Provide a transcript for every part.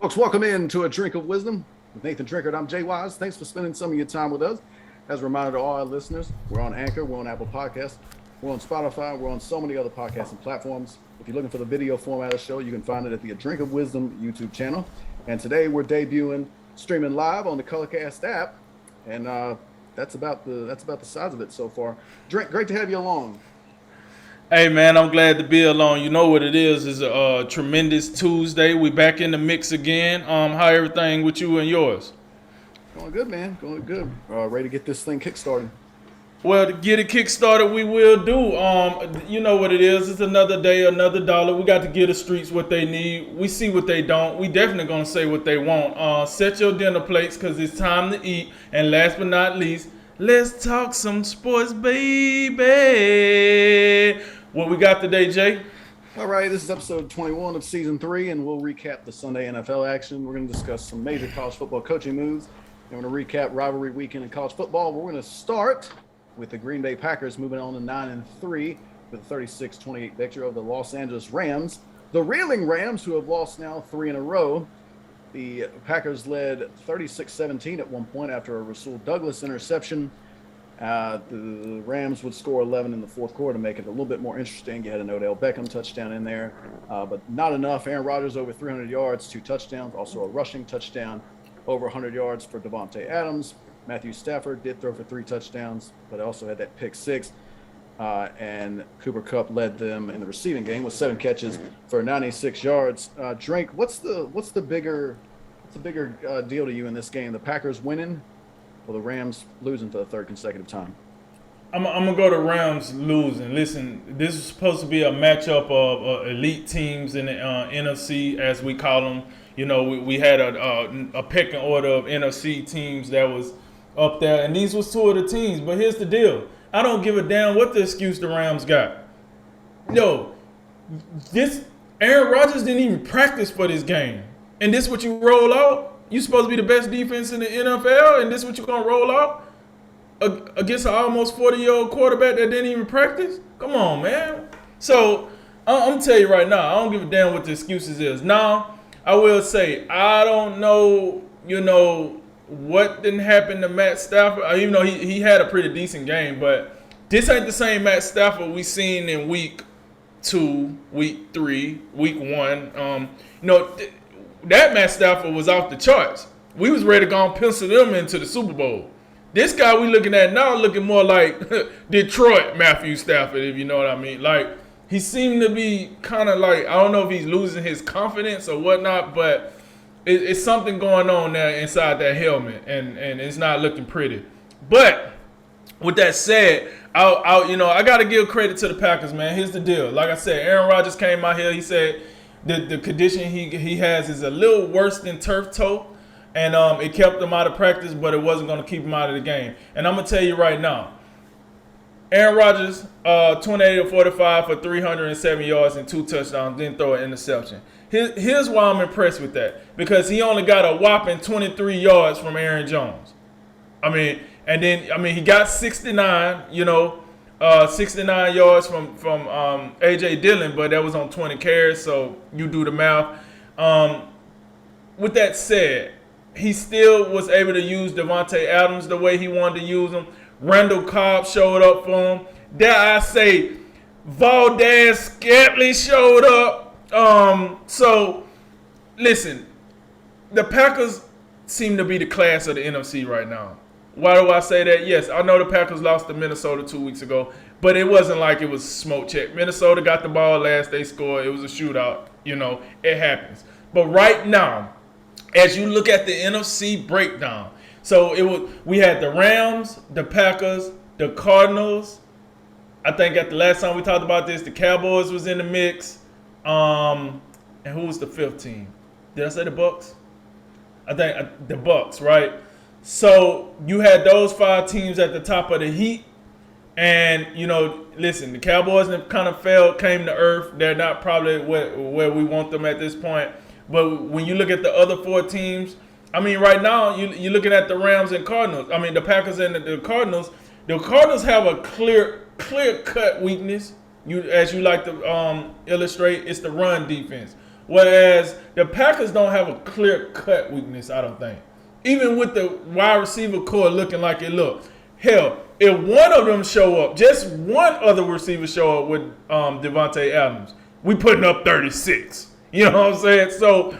Folks, welcome in to A Drink of Wisdom with Nathan Drinkard. I'm Jay Wise. Thanks for spending some of your time with us. As a reminder to all our listeners, we're on Anchor, we're on Apple Podcasts, we're on Spotify, we're on so many other podcasting platforms. If you're looking for the video format of the show, you can find it at the A Drink of Wisdom YouTube channel. And today we're debuting streaming live on the Colorcast app, and that's about the size of it so far. Drink, great to have you along. Hey man, I'm glad to be along. You know what it is? It's a tremendous Tuesday. We back in the mix again. How everything with you and yours? Going good, man. Going good. Ready to get this thing kickstarted. Well, to get it kick started, we will do. You know what it is? It's another day, another dollar. We got to give the streets what they need. We see what they don't. We definitely gonna say what they want. Set your dinner plates because it's time to eat. And last but not least, let's talk some sports, baby. What we got today, Jay? All right, this is episode 21 of season 3, and we'll recap the Sunday NFL action. We're going to discuss some major college football coaching moves, and we're going to recap rivalry weekend in college football. We're going to start with the Green Bay Packers moving on to 9-3 with a 36-28 victory over the Los Angeles Rams. The reeling Rams, who have lost now 3 in a row. The Packers led 36-17 at one point after a Rasul Douglas interception. The Rams would score 11 in the fourth quarter to make it a little bit more interesting. You had an Odell Beckham touchdown in there, but not enough. Aaron Rodgers over 300 yards, 2 touchdowns, also a rushing touchdown, over 100 yards for Davante Adams. Matthew Stafford did throw for 3 touchdowns, but also had that pick 6. And Cooper Kupp led them in the receiving game with 7 catches for 96 yards. Drake, what's the bigger deal to you in this game? The Packers winning? Well, the Rams losing for the 3rd consecutive time. I'm gonna go to Rams losing. Listen, this is supposed to be a matchup of elite teams in the NFC, as we call them. You know, we had a pecking order of NFC teams that was up there, and these was 2 of the teams. But here's the deal: I don't give a damn what the excuse the Rams got. Yo, this Aaron Rodgers didn't even practice for this game, and this what you roll out? You supposed to be the best defense in the NFL, and this what you gonna roll out against an almost 40-year-old quarterback that didn't even practice? Come on, man. So I'm gonna tell you right now, I don't give a damn what the excuses is. Now, I will say I don't know, what didn't happen to Matt Stafford. Even though he had a pretty decent game, but this ain't the same Matt Stafford we seen in week 2, week 3, week 1. That Matt Stafford was off the charts. We was ready to go and pencil them into the Super Bowl. This guy we looking at now looking more like Detroit Matthew Stafford, if you know what I mean. Like, he seemed to be kind of like, I don't know if he's losing his confidence or whatnot, but it's something going on there inside that helmet, and it's not looking pretty. But with that said, I got to give credit to the Packers, man. Here's the deal. Like I said, Aaron Rodgers came out here. He said the condition he has is a little worse than turf toe, and it kept him out of practice, but it wasn't going to keep him out of the game. And I'm going to tell you right now, Aaron Rodgers, 28 of 45 for 307 yards and 2 touchdowns, didn't throw an interception. Here's why I'm impressed with that. Because he only got a whopping 23 yards from Aaron Jones. He got 69, 69 yards from A.J. Dillon, but that was on 20 carries, so you do the math. With that said, he still was able to use Davante Adams the way he wanted to use him. Randall Cobb showed up for him. Dare I say, Valdez-Scantling showed up. So, listen, the Packers seem to be the class of the NFC right now. Why do I say that? Yes, I know the Packers lost to Minnesota 2 weeks ago, but it wasn't like it was a smoke check. Minnesota got the ball last, they scored. It was a shootout. It happens. But right now, as you look at the NFC breakdown, we had the Rams, the Packers, the Cardinals. I think at the last time we talked about this, the Cowboys was in the mix. And who was the 5th team? Did I say the Bucs? I think the Bucs, right? So you had those 5 teams at the top of the heat. And, listen, the Cowboys kind of came to earth. They're not probably where we want them at this point. But when you look at the other 4 teams, right now you're looking at the Rams and Cardinals. The Packers and the Cardinals. The Cardinals have a clear-cut weakness. As you like to illustrate, it's the run defense. Whereas the Packers don't have a clear-cut weakness, I don't think. Even with the wide receiver core looking like it looked. Hell, if one of them show up, just one other receiver show up with Devontae Adams, we putting up 36. You know what I'm saying? So,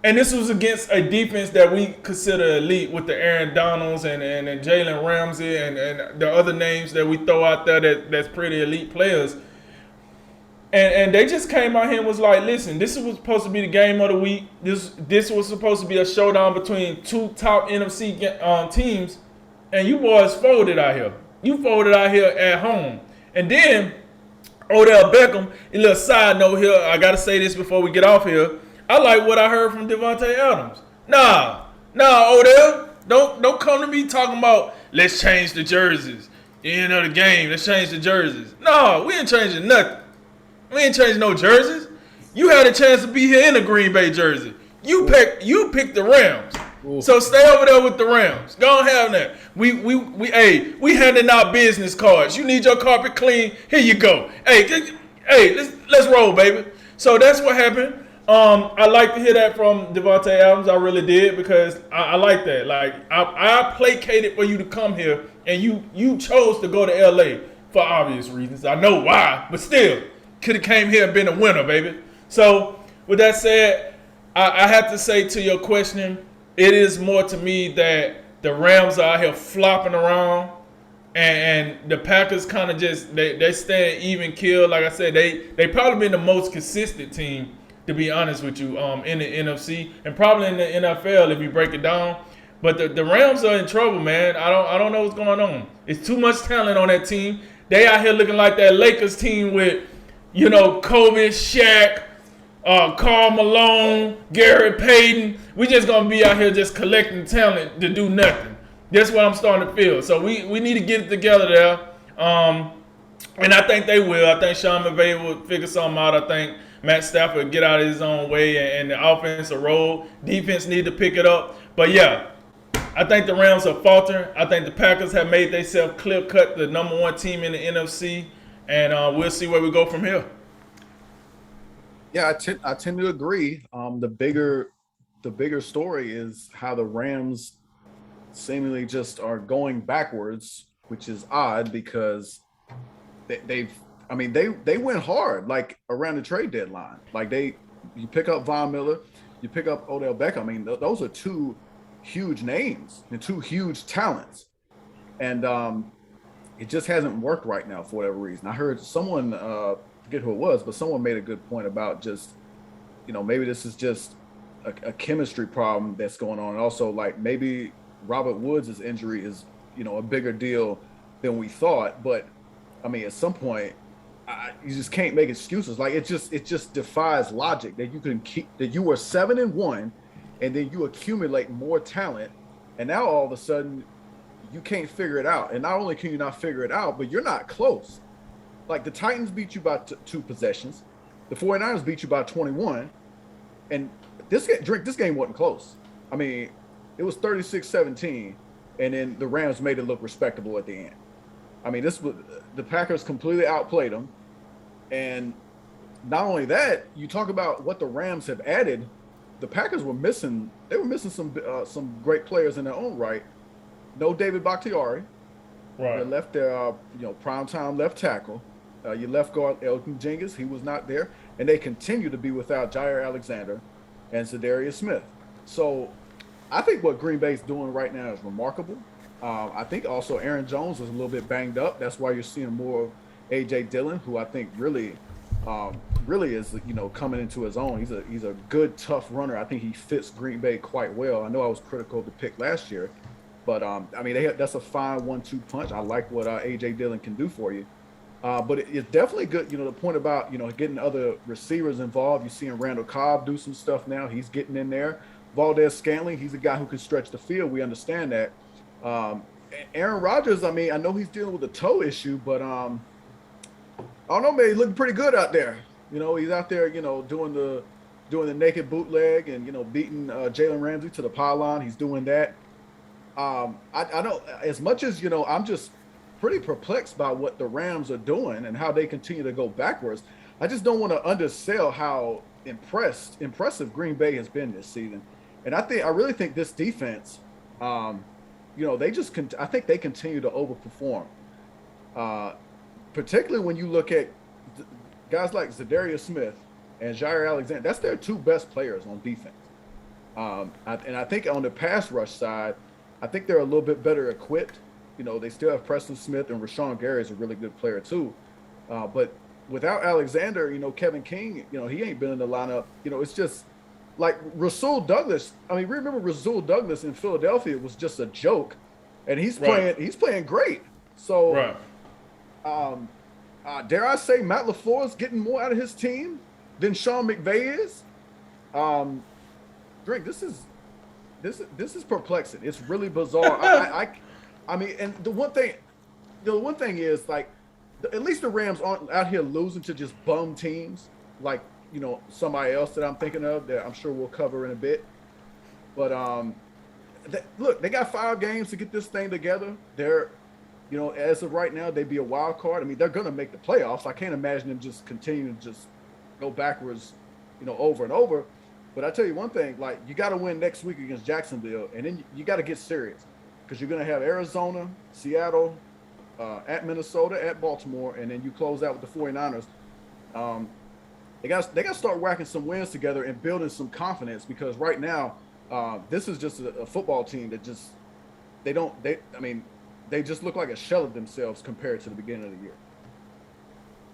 and this was against a defense that we consider elite with the Aaron Donalds and Jalen Ramsey and the other names that we throw out there that's pretty elite players. And they just came out here and was like, listen, this was supposed to be the game of the week. This was supposed to be a showdown between two top NFC teams. And you boys folded out here. You folded out here at home. And then Odell Beckham, a little side note here. I got to say this before we get off here. I like what I heard from Devontae Adams. Nah, Odell. Don't come to me talking about let's change the jerseys. End of the game, let's change the jerseys. No, we ain't changing nothing. We ain't changing no jerseys. You had a chance to be here in a Green Bay jersey. You picked the Rams. Ooh. So stay over there with the Rams. Go and have that. We handing out business cards. You need your carpet clean. Here you go. Hey, let's roll, baby. So that's what happened. I like to hear that from Devontae Adams. I really did because I like that. Like I placated for you to come here, and you chose to go to LA for obvious reasons. I know why, but still. Could have came here and been a winner, baby. So, with that said, I have to say to your question, it is more to me that the Rams are out here flopping around, and the Packers kind of just they stand even keel. Like I said, they probably been the most consistent team, to be honest with you, in the NFC and probably in the NFL if you break it down. But the Rams are in trouble, man. I don't know what's going on. It's too much talent on that team. They out here looking like that Lakers team with, you know, Kobe, Shaq, Karl Malone, Gary Payton. We just going to be out here just collecting talent to do nothing. That's what I'm starting to feel. So we need to get it together there. And I think they will. I think Sean McVay will figure something out. I think Matt Stafford will get out of his own way and the offense will roll. Defense need to pick it up. But, yeah, I think the Rams are faltering. I think the Packers have made themselves clear-cut the number one team in the NFC. And we'll see where we go from here. Yeah, I tend to agree. The bigger story is how the Rams seemingly just are going backwards, which is odd because they went hard like around the trade deadline. Like you pick up Von Miller, you pick up Odell Beckham. I mean, those are two huge names and two huge talents, and it just hasn't worked right now for whatever reason. I heard someone, forget who it was, but someone made a good point about just, you know, maybe this is just a chemistry problem that's going on. And also, like, maybe Robert Woods' injury is, you know, a bigger deal than we thought. But, I mean, at some point, you just can't make excuses. Like, it just defies logic that you can keep, that you were 7-1, and then you accumulate more talent, and now all of a sudden, you can't figure it out. And not only can you not figure it out, but you're not close. Like the Titans beat you by 2 possessions. The 49ers beat you by 21. And this game wasn't close. I mean, it was 36-17, and then the Rams made it look respectable at the end. I mean, the Packers completely outplayed them. And not only that, you talk about what the Rams have added. The Packers were missing some great players in their own right. No David Bakhtiari. Right. They left their primetime left tackle. Your left guard Elton Jenkins, he was not there, and they continue to be without Jair Alexander and Za'Darius Smith. So, I think what Green Bay's doing right now is remarkable. I think also Aaron Jones was a little bit banged up. That's why you're seeing more of A.J. Dillon, who I think really is, you know, coming into his own. He's a good, tough runner. I think he fits Green Bay quite well. I know I was critical of the pick last year, but I mean that's a fine 1-2 punch. I like what A.J. Dillon can do for you. But it's definitely good, you know, the point about, you know, getting other receivers involved. You're seeing Randall Cobb do some stuff now. He's getting in there. Valdez-Scantling, he's a guy who can stretch the field. We understand that. Aaron Rodgers, I mean, I know he's dealing with a toe issue, but I don't know, man, he's looking pretty good out there. You know, he's out there, you know, doing the naked bootleg and, you know, beating Jalen Ramsey to the pylon. He's doing that. I don't, as much as, you know, I'm just pretty perplexed by what the Rams are doing and how they continue to go backwards. I just don't want to undersell how impressive Green Bay has been this season. And I really think this defense, they just I think they continue to overperform. Uh, Particularly when you look at guys like Zadarius Smith and Jair Alexander. That's their two best players on defense. And I think on the pass rush side, I think they're a little bit better equipped. They still have Preston Smith, and Rashawn Gary is a really good player too. But without Alexander, Kevin King, he ain't been in the lineup. It's just like Rasul Douglas. I mean, remember Rasul Douglas in Philadelphia was just a joke, and he's playing great. So, dare I say, Matt LaFleur is getting more out of his team than Sean McVay is. Drake, this is perplexing. It's really bizarre. I mean, and the one thing is, like, at least the Rams aren't out here losing to just bum teams like somebody else that I'm thinking of that I'm sure we'll cover in a bit. But look, they got 5 games to get this thing together. They're as of right now, they'd be a wild card. I mean, they're going to make the playoffs. I can't imagine them just continuing to just go backwards, over and over. But I tell you one thing, like, you got to win next week against Jacksonville, and then you got to get serious because you're going to have Arizona, Seattle, at Minnesota, at Baltimore, and then you close out with the 49ers. They got to start whacking some wins together and building some confidence because right now, this is just a football team that just they just look like a shell of themselves compared to the beginning of the year.